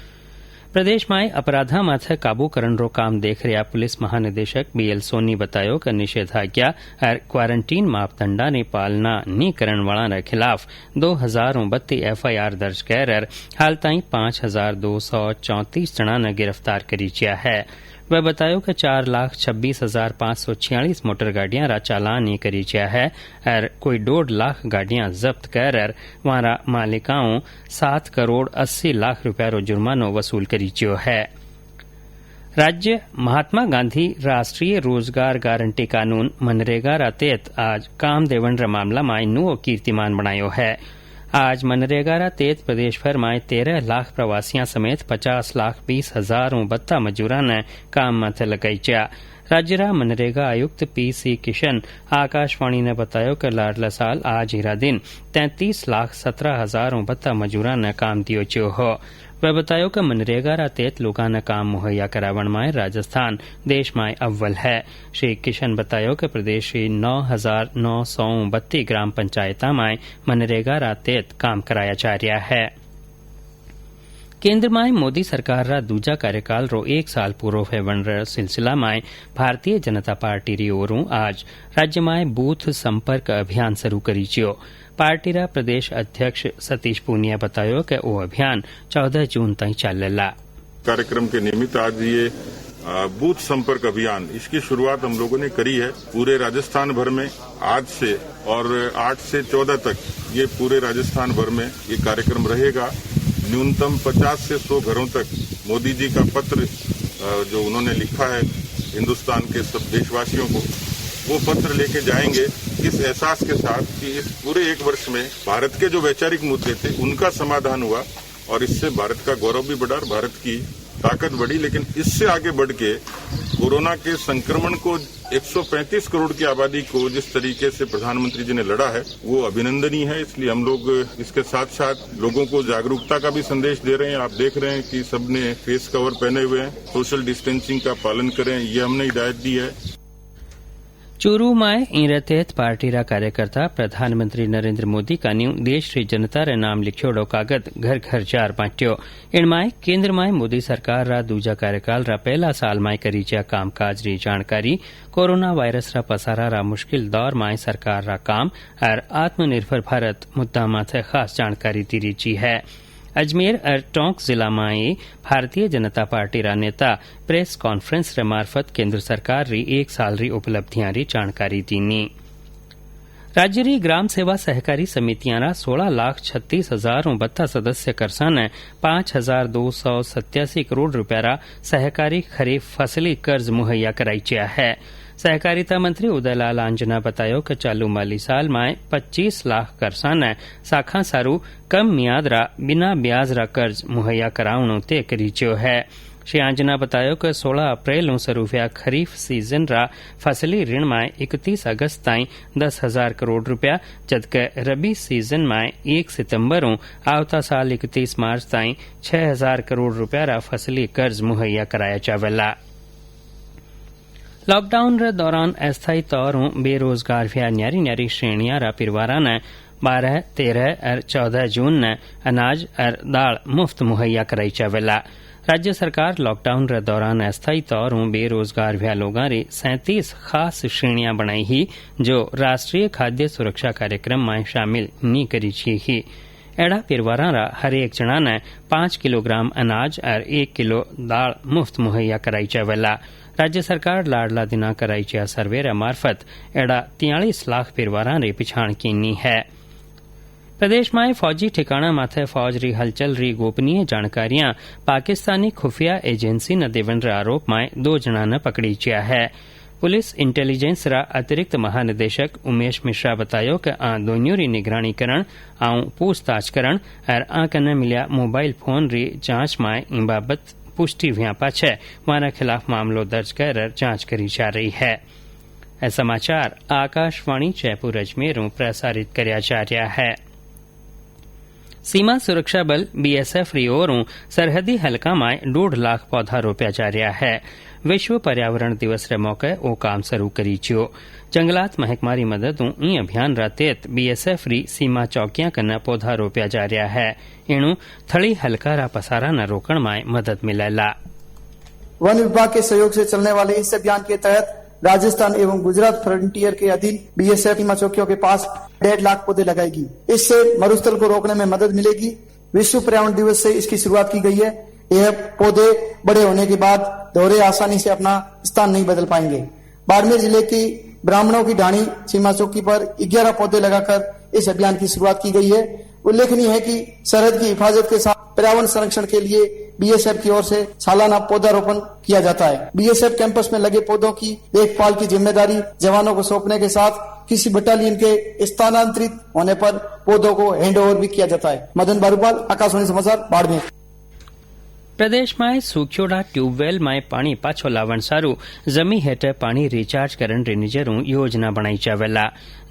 [SPEAKER 6] प्रदेश में अपराधा माथे काबू करन रो काम देख रहा पुलिस महानिदेशक BL सोनी बतायो कि निषेधाज्ञा और क्वारंटीन मापदंडा ने पालना नहीं करन वाला रे खिलाफ 2032 FIR दर्ज कर हाल ताई 5,234 जना ने गिरफ्तार करी ज्या है। वह बतायो कि 4,26,546 मोटर गाड़ियां रा चालान ये करी ज्या है और कोई 1.5 लाख गाड़ियां जब्त कर वारा मालिकाओं 7 करोड़ 80 लाख रुपया रो जुर्मानो वसूल करी ज्यो है। राज्य महात्मा गांधी राष्ट्रीय रोजगार गारंटी कानून मनरेगा रा तहत आज काम देवण रा मामला में नुओ कीर्तिमान बनायो है। आज मनरेगा रा तहत प्रदेश भर में 13 लाख प्रवासियां समेत 50,20,000 बत्ता मजूरा ने काम माथे लगाई जा। राज्य रा मनरेगा आयुक्त PC किशन आकाशवाणी ने बतायो कि लाडला साल आज हीरा दिन 33,17,000 बत्ता मजूरा ने काम दियो जो हो। वह बतायो कि मनरेगा रा तहत लोगों ने काम मुहैया करावण में राजस्थान देश में अव्वल है। श्री किशन बतायो कि प्रदेश की 9,932 ग्राम पंचायता में मनरेगा रा तहत काम कराया जा रहा है। केंद्र में मोदी सरकार रा दूजा कार्यकाल रो 1 साल पूरो होवन रा सिलसिला में भारतीय जनता पार्टी री ओरों आज राज्य में बूथ संपर्क अभियान शुरू करी ज्यो। पार्टी रा प्रदेश अध्यक्ष सतीश पूनिया बतायो कि वो अभियान 14 जून तक चलेला।
[SPEAKER 4] कार्यक्रम के निमित्त आज ये बूथ संपर्क अभियान, इसकी शुरुआत हम लोगों ने करी है पूरे राजस्थान भर में आज से, और 8 से 14 तक ये पूरे राजस्थान भर में ये कार्यक्रम रहेगा। न्यूनतम 50 से 100 घरों तक मोदी जी का पत्र जो उन्होंने लिखा है हिंदुस्तान के सब देशवासियों को, वो पत्र लेके जाएंगे इस एहसास के साथ कि इस पूरे 1 वर्ष में भारत के जो वैचारिक मुद्दे थे उनका समाधान हुआ और इससे भारत का गौरव भी बढ़ा और भारत की ताकत बढ़ी। लेकिन इससे आगे बढ़ के कोरोना के संक्रमण को 135 करोड़ की आबादी को जिस तरीके से प्रधानमंत्री जी ने लड़ा है वो अभिनंदनीय है। इसलिए हम लोग इसके साथ साथ लोगों को जागरूकता का भी संदेश दे रहे हैं। आप देख रहे हैं कि सबने फेस कवर पहने हुए हैं, सोशल डिस्टेंसिंग का पालन करें, ये हमने हिदायत दी है।
[SPEAKER 6] चूरू में इन तहत पार्टी रा कार्यकर्ता प्रधानमंत्री नरेंद्र मोदी का न्यू देश री जनता रे नाम लिखियोड़ो कागज घर घर जार बांट्यो। इनमाय केंद्र में मोदी सरकार रा दूजा कार्यकाल रा पहला साल में करी जा कामकाज री जानकारी, कोरोना वायरस रा पसारा रा मुश्किल दौर में सरकार रा काम और आत्मनिर्भर भारत मुद्दा माथे खास जानकारी दी जी है। अजमेर और टोंक जिला में भारतीय जनता पार्टी रा नेता प्रेस कॉन्फ्रेंस रे मार्फत केंद्र सरकार री 1 साल री उपलब्धियां री जानकारी दीनी। राज्य री ग्राम सेवा सहकारी समितियां रा 16,36,000 बत्ता सदस्य करसा ने 5,287 करोड़ रुपया रा सहकारी खरीफ फसली कर्ज मुहैया कराई है। सहकारिता मंत्री उदयलाल आंजना बतायो कि चालू माली साल में 25 लाख करसाने साखा सारू कम मियाद रा बिना ब्याज रा कर्ज मुहैया करावणो तय करीच्यो है। श्री आंजना बतायो कि 16 अप्रैल शुरू हुआ खरीफ सीजन रा फसली ऋण में 31 अगस्त ताईं 10,000 करोड़ रुपया, जबकि रबी सीजन में 1 सितंबर आवता साल 31 मार्च ताईं 6,000 करोड़ रुपया रा फसली कर्ज मुहैया कराया जावेला। लॉकडाउन रे दौरान अस्थायी तौर बेरोजगार हुआ न्यारी न्यारी श्रेणियां रा परिवारा ने 12, 13 और 14 जून ने अनाज और दाल मुफ्त मुहैया कराई जावेला। राज्य सरकार लॉकडाउन रे दौरान अस्थायी तौर बेरोजगार हुआ लोगों री 37 खास श्रेणियां बनाई ही जो राष्ट्रीय खाद्य सुरक्षा कार्यक्रम में शामिल नी करी ही। एड़ा परिवारा रा हर एक जना ने 5 किलोग्राम अनाज और 1 किलो दाल मुफ्त मुहैया कराई जावेला। राज्य सरकार लाडला दिना कराई चा सर्वे रा मार्फत एड़ा 43 लाख परिवारा रे पिछाण कीनी है। प्रदेश में फौजी ठिकाना माथे फौज री हलचल री गोपनीय जानकारियां पाकिस्तानी खुफिया एजेंसी न देवन रे आरोप में 2 जना ने पकड़ी चिया है। पुलिस इंटेलिजेंस रा अतिरिक्त महानिदेशक उमेश मिश्रा बतायो कि दोनों री निगरानी करण आऊं पूछताछ करण और कने मिलिया मोबाइल फोन री जांच में इन बाबत पुष्टि हुआ पाछे मारा खिलाफ मामलो दर्ज कर जांच करी जा रही है। यह समाचार आकाशवाणी जयपुर अजमेर प्रसारित करया जा रहा है। सीमा सुरक्षा बल बीएसएफ री ओरों सरहदी हलका में 1.5 लाख पौधा रोप्या जा रहा है। विश्व पर्यावरण दिवस रे मौके ओ काम शुरू करी छियो। जंगलात महकमा री मददों ई अभियान रा तहत बीएसएफ री सीमा चौकियां कन्ना पौधा रोप्या जा रहा है। इणु थड़ी हलका रा पसारा न रोकण में मदद मिलेला।
[SPEAKER 5] वन विभाग के सहयोग से चलने वाले इस अभियान के तहत राजस्थान एवं गुजरात फ्रंटियर के अधीन बीएसएफ सीमा चौकियों के पास 1.5 लाख पौधे लगाएगी। इससे मरुस्थल को रोकने में मदद मिलेगी। विश्व पर्यावरण दिवस से इसकी शुरुआत की गई है। यह पौधे बड़े होने के बाद दोहरे आसानी से अपना स्थान नहीं बदल पाएंगे। बाड़मेर जिले की ब्राह्मणों की ढाणी सीमा चौकी पर 11 पौधे लगाकर इस अभियान की शुरुआत की गई है। उल्लेखनीय है कि सरहद की हिफाजत के साथ पर्यावरण संरक्षण के लिए बीएसएफ की ओर से सालाना पौधारोपण किया जाता है। बीएसएफ कैंपस में लगे पौधों की देखभाल की जिम्मेदारी जवानों को सौंपने के साथ किसी बटालियन के स्थानांतरित होने पर पौधों को हैंडओवर भी किया जाता है। मदन बारूपाल, आकाशवाणी समाचार, बाड़मेर।
[SPEAKER 6] प्रदेश में सूख्योड़ा ट्यूबवेल में पानी पाछो लावण सारू जमी हेठे पानी रिचार्ज करण री निजरू योजना बनाई जावेला।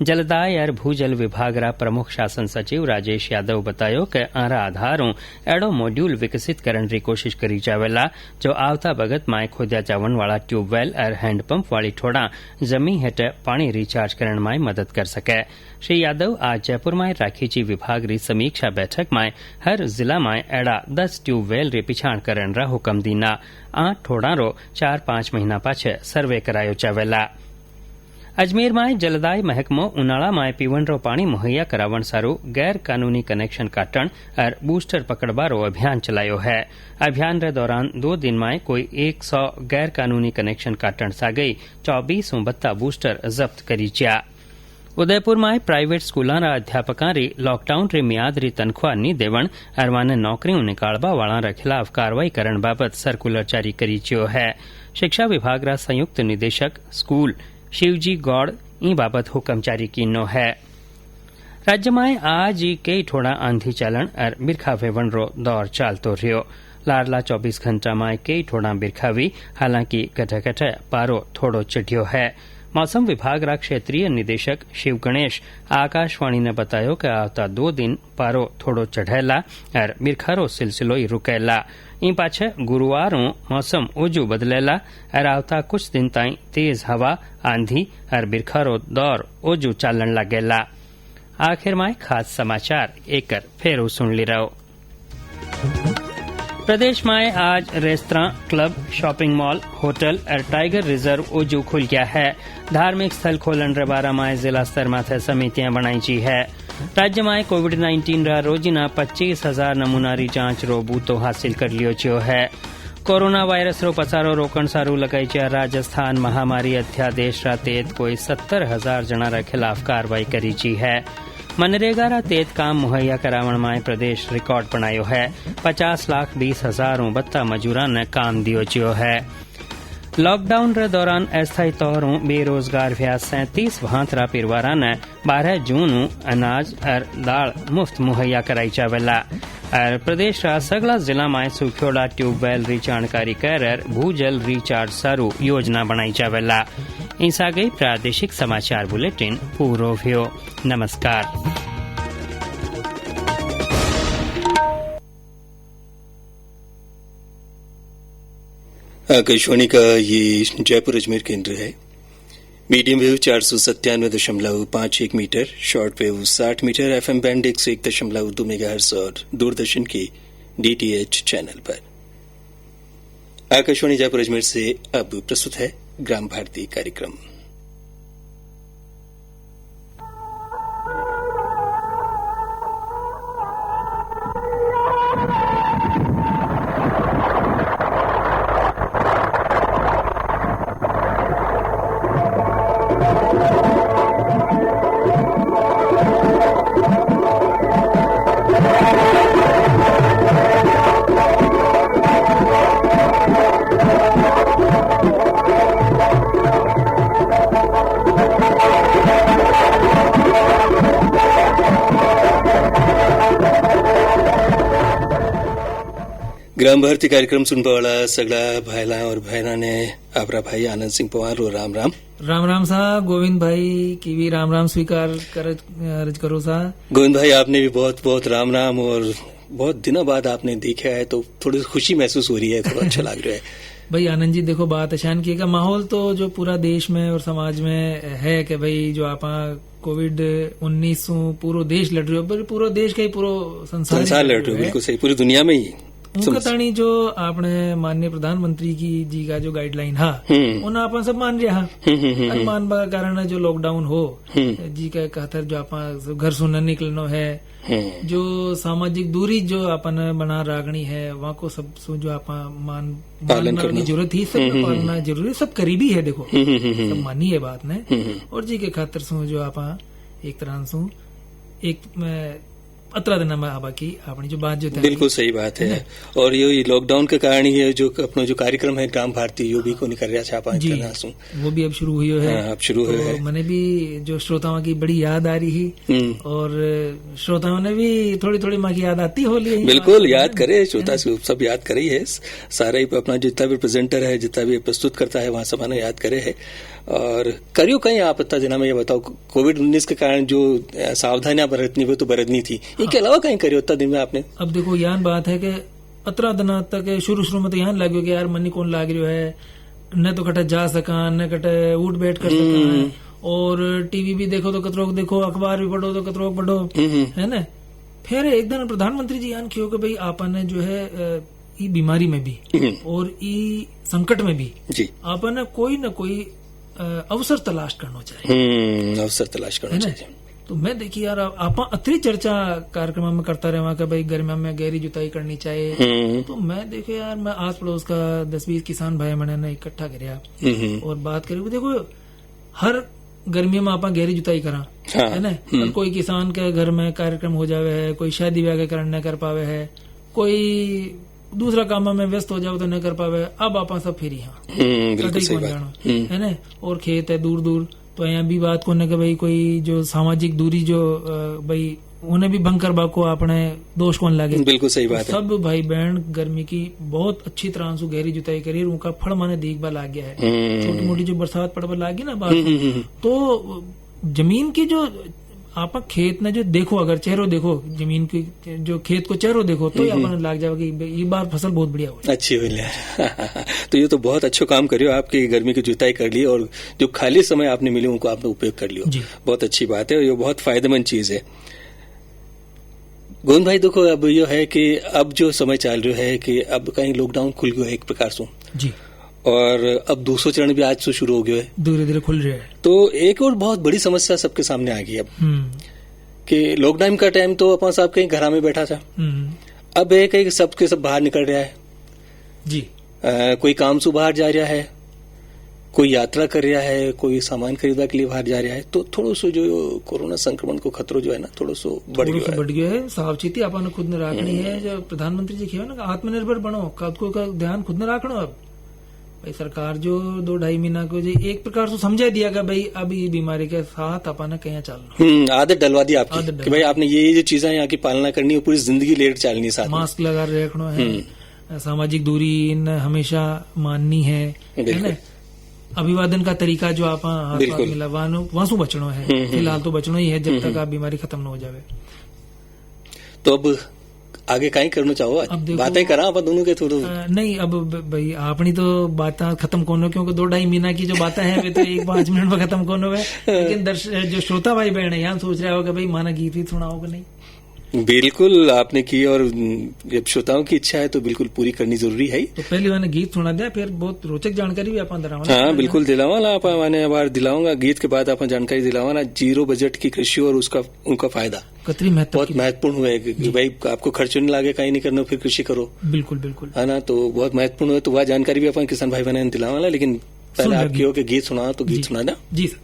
[SPEAKER 6] जलदाय और भूजल विभाग रा प्रमुख शासन सचिव राजेश यादव बतायो कि आरा आधारों एडो मॉड्यूल विकसित करण री कोशिश करी जावेला जो आवता बगत में खोद्या जावन वाला ट्यूबवेल और हैंडपंप वाली ठोड़ा जमी हेठे पानी रिचार्ज करण में मदद कर सके। श्री यादव आज जयपुर में राखीची विभाग री समीक्षा बैठक में हर जिला में एड़ा 10 ट्यूबवेल री पिछाण करण रा हुकम दीना। 8 ठोड़ा रो 4-5 महीना पाछे सर्वे करायो जावेला। अजमेर में जलदाय महकमो उनाड़ा में पीवण रो पानी मुहैया करावण सारू गैर कानूनी कनेक्शन काटण और बूस्टर पकड़बारो अभियान चलायो है। अभियान रे दौरान 2 दिन में कोई 100 गैर कानूनी कनेक्शन काटण सागई 24 बत्ता बूस्टर जब्त करी चा। उदयपुर में प्राइवेट स्कूलों रा अध्यापकों री लॉकडाउन री मियाद री तनख्वाह नी देवण और माने नौकरियों निकालवा वाला रा खिलाफ कार्रवाई करण बाबत सर्कुलर जारी करी च्यो है। शिक्षा विभाग रा संयुक्त निदेशक स्कूल शिवजी गौड़ ई बाबत हुक्म जारी कीनो है। राज्य में आज कई ठोड़ा आंधी चलन और बिरखा वेवण रो दौर चालतो रह्यो। लाडला 24 घंटा में कई ठोड़ा बिरखा हुई, हालांकि कटे कटे पारो थोड़ो चढ़ियो है। मौसम विभाग रा क्षेत्रीय निदेशक शिव गणेश आकाशवाणी ने बतायो कि आवता 2 दिन पारो थोड़ो चढ़ेला और बिरखारो सिलसिलो ही रुकेला। ई पाछे गुरुवारों मौसम ओजू बदलेला और आवता कुछ दिन ताई तेज हवा, आंधी और बिरखारो दौर ओजू चालन लगेला। आखिर में खास समाचार एक फेरू सुन ली रहो। प्रदेश में आज restaurant, club, shopping mall, hotel और टाइगर रिजर्व ओजू खुल गया है। धार्मिक स्थल खोलन रे बारा में जिला स्तर माथे समितियां बनाई जी है। राज्य में कोविड-19 रा रोजिना 25,000 नमूना री जांच रो बूतो हासिल कर लियो छियो है। कोरोना वायरस रो पसारो रोकण सारू लगाई चा राजस्थान महामारी अध्यादेश रा तहत कोई 70,000 जना रा खिलाफ कार्रवाई करी जी है। मनरेगा रा तहत काम मुहैया करावण में प्रदेश रिकॉर्ड बनायो है। 50,20,000 बत्ता मजूरा ने काम दियो जियो है। लॉकडाउन रे दौरान अस्थायी तौरों बेरोजगार भ्या 37 भांतरा पिरवारा ने 12 जून अनाज और दाल मुफ्त मुहैया कराई जावेला और प्रदेश रा सगला जिला में सुख्योड़ा ट्यूबवेल रिचाणकारी कर भूजल रिचार्ज सारू योजना बनाई जावेला। इंसा गई प्रादेशिक समाचार बुलेटिन पूरो भ्यो। नमस्कार।
[SPEAKER 7] आकाशवाणी का ये जयपुर अजमेर केंद्र है। Medium wave 497.51 metre, short wave 60 metre, FM band 101.2 megahertz और दूरदर्शन के डीटीएच चैनल पर। आकाशवाणी जयपुर अजमेर से अब प्रस्तुत है ग्राम भारती कार्यक्रम। ग्राम भारती कार्यक्रम सुनने वाला सगला भाईला और बहना ने आपरा भाई आनंद सिंह पवार और राम राम
[SPEAKER 8] राम राम साहब। गोविंद भाई की भी राम राम स्वीकार करो साहब।
[SPEAKER 7] गोविंद भाई आपने भी बहुत बहुत राम राम, और बहुत दिनों बाद आपने देखा है तो थोड़ी खुशी महसूस हो रही है, थोड़ा अच्छा लग रहा है।
[SPEAKER 8] भाई आनंद जी देखो बात अचान की का माहौल तो जो पूरा देश में और समाज में है कि भाई जो आप कोविड-19 पूरा देश लड़ रहे हो, पूरा देश का ही पूरा संसार
[SPEAKER 7] लड़ रहे हो। बिल्कुल सही, पूरी दुनिया में ही
[SPEAKER 8] उनका ताणी जो आपने माननीय प्रधानमंत्री की जी का जो गाइडलाइन हा उन आप सब मान रहा है। मान बा कारण जो लॉकडाउन हो जी का कहतर जो आप घर से न निकलना है, जो सामाजिक दूरी जो अपन बना रागनी है वहाँ को सब जो आप पालन करने की जरूरत ही, सब पालना जरूरी, सब करीबी है। देखो सब मानी है बात ने, और जी के खातर सो जो आप एक तरह से एक अतरा दिन में आबा की अपनी जो बात जो
[SPEAKER 7] बिल्कुल सही बात है। और ये लॉकडाउन के कारण ही जो अपना जो कार्यक्रम है ग्राम भारती यो भी को निकल रहा छापा
[SPEAKER 8] वो भी अब शुरू हुई है।
[SPEAKER 7] अब शुरू हुई है।
[SPEAKER 8] मैंने भी जो श्रोताओं की बड़ी याद आ रही है और श्रोताओं ने भी थोड़ी थोड़ी माँ की याद आती हो ली।
[SPEAKER 7] बिल्कुल याद करे श्रोता सब याद करे है, सारा ही अपना जितना भी प्रेजेंटर है जितना भी प्रस्तुत करता है वहाँ सब ने याद करे है। और करियो कहीं आप इतना जना में ये बताओ कोविड-19 के कारण जो सावधानियां बरतनी वो तो बरतनी थी, इसके अलावा कहीं करियो इतना दिन में आपने? अब
[SPEAKER 8] देखो यान बात है कि 15 दिन तक शुरू में तो यहाँ लग गया यार मन कौन लाग रहा है, न तो कटे जा सका न कटे उठ बैठ कर सका, और टीवी भी देखो तो कतरों देखो, अखबार भी पढ़ो तो कतरों पढ़ो, है न। फिर एक दिन प्रधानमंत्री जी यान कियो कि भाई आपने जो है ई बीमारी में भी और ई संकट में भी आपने कोई न कोई अवसर तलाश करना चाहिए।
[SPEAKER 7] अवसर तलाश करना चाहिए।
[SPEAKER 8] तो मैं देखिए यार आप अतरी चर्चा कार्यक्रम में करता रहे वहाँ का भाई गर्मियों में गहरी जुताई करनी चाहिए। तो मैं देखे यार मैं आस पड़ोस का 10-20 किसान भाई मैंने इकट्ठा कर और बात करी। देखो हर गर्मियों में आप गहरी जुताई करा है ना, कोई किसान के घर में कार्यक्रम हो जावे है, कोई शादी ब्याह के कारण न कर पावे है, कोई दूसरा काम में व्यस्त हो जाओ तो न कर पावे। अब आप सब फिर यहाँ है ना, और खेत है दूर दूर, तो यहाँ भी बात को न कि भाई कोई जो सामाजिक दूरी जो भाई उन्हें भी भंग कर बाको अपने दोष कौन लगे। बिल्कुल सही बात है। सब भाई बहन गर्मी की बहुत अच्छी तरह से गहरी जुताई करी, उनका फल माने देखभाल लाग गया है। छोटी मोटी जो बरसात पड़वा लागी ना बात, तो जमीन की जो आप खेत ने जो देखो, अगर चेहरो देखो जमीन की जो खेत को चेहरो देखो तो अपन लाग जाएगा कि ये बार फसल बहुत बढ़िया हो
[SPEAKER 7] अच्छी हुई। तो ये तो बहुत अच्छा काम करियो, आपकी गर्मी की जुताई कर ली और जो खाली समय आपने मिली उनको आपने उपयोग कर लियो, बहुत अच्छी बात है और ये बहुत फायदेमंद चीज है। गोविंद भाई देखो अब ये है कि अब जो समय चल रहा है कि अब कहीं लॉकडाउन खुल गया है एक प्रकार से जी, और अब दूसरा चरण भी आज से शुरू हो गया है, धीरे धीरे खुल रहा है। तो एक और बहुत बड़ी समस्या सबके सामने आ गई अब कि लॉकडाउन का टाइम तो अपन साहब कहीं घर में बैठा था, अब है कि सबके सब बाहर निकल रहा है जी, कोई काम से बाहर जा रहा है, कोई यात्रा कर रहा है, कोई सामान खरीदा के लिए बाहर जा रहा है। तो थोड़ा सा जो कोरोना संक्रमण को खतरो जो है ना थोड़ा सा बढ़ गया है।
[SPEAKER 8] सावचेती अपन खुद ने रखनी है। जो प्रधानमंत्री जी किया ना आत्मनिर्भर बनो, खुद को ध्यान खुद ने रखना। अब भाई सरकार जो 2-2.5 महीना को जो एक प्रकार से समझा दिया कि भाई अब ये बीमारी के साथ अपन कहीं चलना,
[SPEAKER 7] आदत डलवा दी आपकी कि भाई आपने ये जो चीजें यहाँ की पालना करनी है पूरी जिंदगी लेट चलनी, साथ
[SPEAKER 8] मास्क लगा रखना है, सामाजिक दूरी हमेशा माननी है ना, अभिवादन का तरीका जो आप मिला वहां से बचना है, फिलहाल तो बचना ही है जब तक आप बीमारी खत्म न हो जावे।
[SPEAKER 7] तो अब आगे कहीं करना चाहो, बातें करा आप दोनों के थोड़ा
[SPEAKER 8] नहीं, अब भाई आपनी तो बात खत्म कौन, क्योंकि 2-2.5 महीना की जो बातें हैं वे तो 1-5 मिनट में खत्म कौन है, लेकिन जो श्रोता भाई बहन है यहाँ सोच रहा होगा भाई माना गीत ही सुना होगा नहीं।
[SPEAKER 7] बिल्कुल आपने की, और जब श्रोताओं की इच्छा है तो बिल्कुल पूरी करनी जरूरी है।
[SPEAKER 8] तो पहले मैंने गीत सुना दिया, फिर बहुत रोचक जानकारी भी अपन दिलावा।
[SPEAKER 7] हाँ बिल्कुल दिलावा, आप मैंने बार दिलाऊंगा, गीत के बाद आप जानकारी दिलावा। जीरो बजट की कृषि और उनका फायदा बहुत महत्वपूर्ण हुआ है कि भाई आपको खर्च नहीं लगे, कहीं नहीं करना, फिर कृषि करो।
[SPEAKER 8] बिल्कुल बिल्कुल,
[SPEAKER 7] है ना, तो बहुत महत्वपूर्ण है। तो वह जानकारी भी अपन किसान भाई बहन दिलावा, लेकिन पहले आप क्यों गीत सुना, तो गीत सुना दे
[SPEAKER 8] जी सर।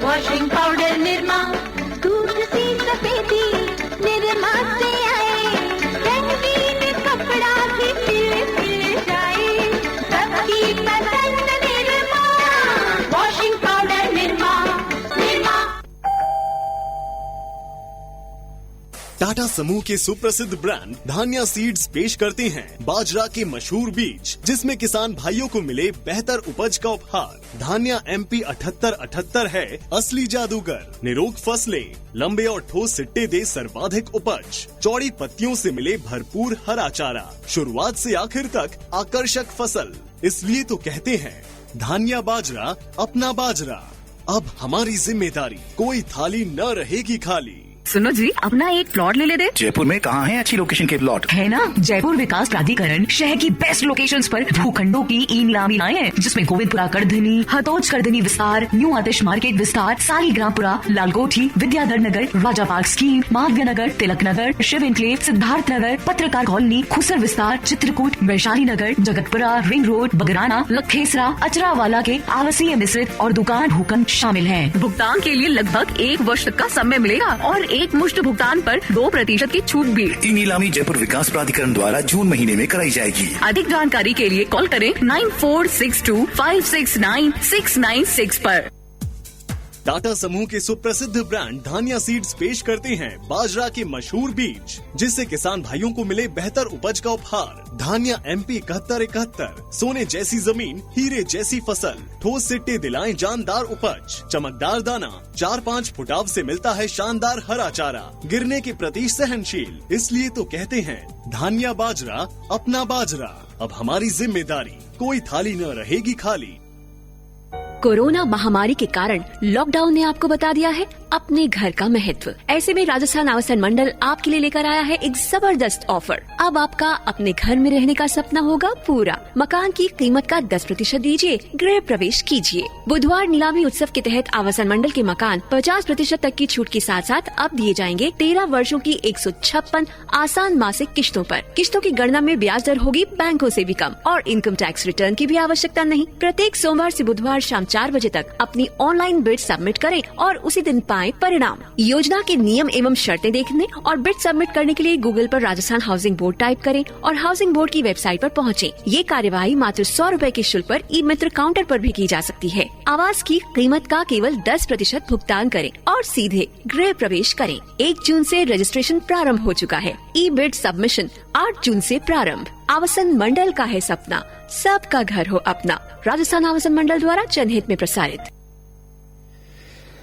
[SPEAKER 9] वॉशिंग पाउडर निरमा, दूध सी सफेदी निरमा से आए, रंगीन कपड़ा भी खिल जाए, सबकी पसंद निरमा, वॉशिंग पाउडर निरमा, निरमा।
[SPEAKER 10] टाटा समूह के सुप्रसिद्ध ब्रांड धान्या सीड्स पेश करते हैं बाजरा के मशहूर बीज, जिसमें किसान भाइयों को मिले बेहतर उपज का उपहार। धान्या MP 7878 है असली जादूगर। निरोग फसलें, लंबे और ठोस सिट्टे दे सर्वाधिक उपज, चौड़ी पत्तियों से मिले भरपूर हरा चारा, शुरुआत से आखिर तक आकर्षक फसल। इसलिए तो कहते हैं धान्या बाजरा अपना बाजरा। अब हमारी जिम्मेदारी, कोई थाली न रहेगी खाली।
[SPEAKER 11] सुनो जी, अपना एक प्लॉट ले लेते।
[SPEAKER 12] जयपुर में कहाँ है अच्छी लोकेशन के प्लॉट?
[SPEAKER 11] है ना, जयपुर विकास प्राधिकरण शहर की बेस्ट लोकेशंस पर भूखंडों की ई नीलामी लाए हैं, जिसमें गोविंदपुरा करधनी, हतोज करधनी विस्तार, न्यू आतिश मार्केट विस्तार, सालीग्रामपुरा, लालकोठी, विद्याधर नगर, राजा पार्क स्कीम, माधव्य नगर, तिलक नगर, शिव एन्क्लेव, सिद्धार्थ नगर, पत्रकार कॉलोनी, खुसर विस्तार, चित्रकूट, वैशाली नगर, जगतपुरा, रिंग रोड, बगराना, लखेसरा, अचरावाला के आवासीय मिश्रित और दुकान भूखंड शामिल है। भुगतान के लिए लगभग 1 वर्ष तक का समय मिलेगा और एक मुश्त भुगतान पर 2% की छूट भी।
[SPEAKER 12] ई नीलामी जयपुर विकास प्राधिकरण द्वारा जून महीने में कराई जाएगी।
[SPEAKER 11] अधिक जानकारी के लिए कॉल करें 9462569696 पर।
[SPEAKER 10] टाटा समूह के सुप्रसिद्ध ब्रांड धान्या सीड्स पेश करते हैं बाजरा के मशहूर बीज, जिससे किसान भाइयों को मिले बेहतर उपज का उपहार। धान्या MP 7171, सोने जैसी जमीन, हीरे जैसी फसल, ठोस सिट्टे दिलाएं जानदार उपज, चमकदार दाना, 4-5 फुटाव से मिलता है शानदार हरा चारा, गिरने के प्रति सहनशील। इसलिए तो कहते हैं धान्या बाजरा अपना बाजरा। अब हमारी जिम्मेदारी, कोई थाली न रहेगी खाली।
[SPEAKER 13] कोरोना महामारी के कारण लॉकडाउन ने आपको बता दिया है अपने घर का महत्व। ऐसे में राजस्थान आवासन मंडल आपके लिए लेकर आया है एक जबरदस्त ऑफर। अब आपका अपने घर में रहने का सपना होगा पूरा। मकान की कीमत का 10% दीजिए, गृह प्रवेश कीजिए। बुधवार नीलामी उत्सव के तहत आवासन मंडल के मकान 50% तक की छूट के साथ साथ अब दिए जाएंगे 13 वर्षों की 156 आसान मासिक किश्तों पर। किश्तों की गणना में ब्याज दर होगी बैंकों से भी कम और इनकम टैक्स रिटर्न की भी आवश्यकता नहीं। प्रत्येक सोमवार से बुधवार शाम 4 बजे तक अपनी ऑनलाइन बिड सबमिट करें और उसी दिन पाएं परिणाम। योजना के नियम एवं शर्तें देखने और बिड सबमिट करने के लिए गूगल पर राजस्थान हाउसिंग बोर्ड टाइप करें और हाउसिंग बोर्ड की वेबसाइट पर पहुंचें। ये कार्यवाही मात्र 100 रुपए के शुल्क पर ई मित्र काउंटर पर भी की जा सकती है। आवास की कीमत का केवल 10% भुगतान करें और सीधे गृह प्रवेश करें। 1 जून से रजिस्ट्रेशन प्रारंभ हो चुका है। ई बिड सबमिशन 8 जून से प्रारंभ। आवासन मंडल का है सपना, सबका घर हो अपना। राजस्थान आवासन मंडल द्वारा जनहित में प्रसारित।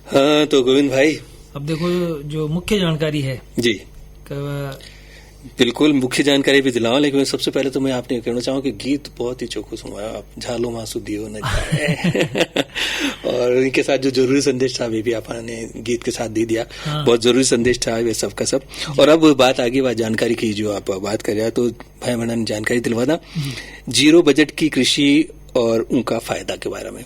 [SPEAKER 7] हाँ, तो गोविंद भाई, अब
[SPEAKER 8] देखो जो मुख्य जानकारी है
[SPEAKER 7] जी, बिल्कुल मुख्य जानकारी भी दिलाओ, लेकिन सबसे पहले तो मैं आपने कहना चाहूँ कि गीत बहुत ही चौखो सुना आप, झालो मासू दियो न जाए और इनके साथ जो जरूरी संदेश था वे भी आपने गीत के साथ दे दिया। हाँ। बहुत जरूरी संदेश था वे सबका सब। और अब बात आगे बात जानकारी की जो आप बात कर रहे हैं, तो भाई मैंने जानकारी दिलवाना जीरो बजट की कृषि और उनका फायदा के बारे में,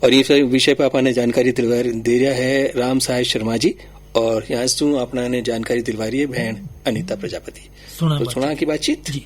[SPEAKER 7] और ये विषय पर आपने जानकारी दे रहा है राम सहाय शर्मा जी, और यहाँ से अपना जानकारी दिलवा रही है बहन अनीता प्रजापति। सुना की बातचीत जी।